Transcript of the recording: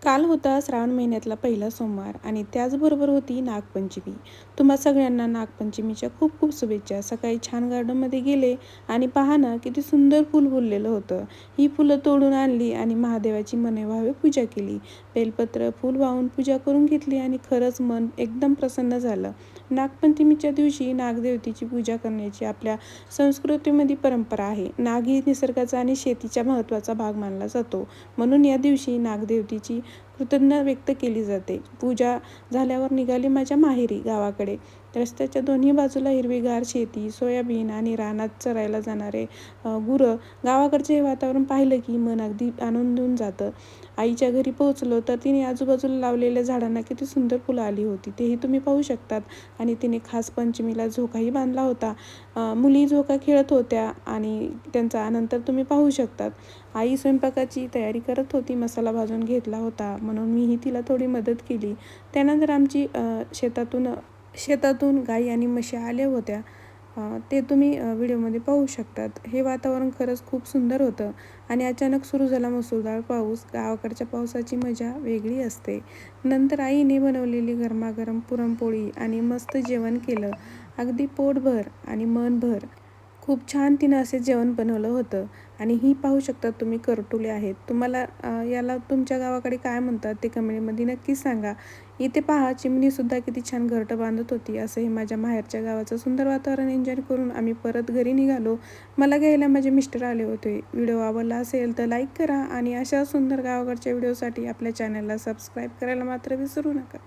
काल होता श्रावण महिन्यातला पहिला सोमवार आणि त्याचबरोबर होती नागपंचमी. तुम्हा सगळ्यांना नागपंचमीच्या खूप खूप शुभेच्छा. सकाळी छान गार्डनमध्ये गेले आणि पहा ना किती सुंदर फूल फुललेलं होतं. ही फुलं तोडून आणली आणि महादेवाची मनोभावे पूजा केली. बेलपत्र फूल वाहून पूजा करून घेतली आणि खरंच मन एकदम प्रसन्न झालं. नागपंचमीच्या दिवशी नागदेवतेची पूजा करण्याची आपल्या संस्कृतीमध्ये परंपरा आहे. नाग ही निसर्गाचा आणि शेतीचा महत्त्वाचा भाग मानला जातो. म्हणून या दिवशी नागदेवतेची कृतज्ञता व्यक्त केली जाते. पूजा झाल्यावर निघाली माझ्या माहेरी गावाकडे. रस्त्याच्या दोन्ही बाजूला हिरवीगार शेती, सोयाबीन आणि रानात चरायला जाणारे गुरं. गावाकडचे हे वातावरण पाहिलं की मन अगदी आनंदून जातं. आईच्या घरी पोहोचलो तर तिने आजूबाजूला लावलेल्या झाडांना किती सुंदर फुलं आली होती, तेही तुम्ही पाहू शकतात. आणि तिने खास पंचमीला झोकाही बांधला होता. मुली झोका खेळत होत्या आणि त्यांचा आनंद तर तुम्ही पाहू शकतात. आई स्वयंपाकाची तयारी करत होती, मसाला भाजून घेतला होता म्हणून मीही तिला थोडी मदत केली. त्यानंतर आमची शेतातून गाई आणि म्हशी आल्या होत्या. ते तुम्ही व्हिडिओमध्ये पाहू शकतात. हे वातावरण खरंच खूप सुंदर होतं आणि अचानक सुरू झाला मुसळधार पाऊस. गावाकडच्या पावसाची मजा वेगळी असते. नंतर आईने बनवलेली गरमागरम पुरणपोळी आणि मस्त जेवण केलं, अगदी पोटभर आणि मनभर. खूप छान तिनं असे जेवण बनवलं होतं. आणि ही पाहू शकता तुम्ही करटुले आहेत. तुम्हाला याला तुमच्या गावाकडे काय म्हणतात ते कमेंटमध्ये नक्कीच सांगा. इथे पहा चिमणीसुद्धा किती छान घरटं बांधत होती. असं हे माझ्या माहेरच्या गावाचं सुंदर वातावरण एन्जॉय करून आम्ही परत घरी निघालो. मला घ्यायला माझे मिस्टर आले होते. व्हिडिओ आवडला असेल तर लाईक करा आणि अशा सुंदर गावाकडच्या व्हिडिओसाठी आपल्या चॅनलला सबस्क्राईब करायला मात्र विसरू नका.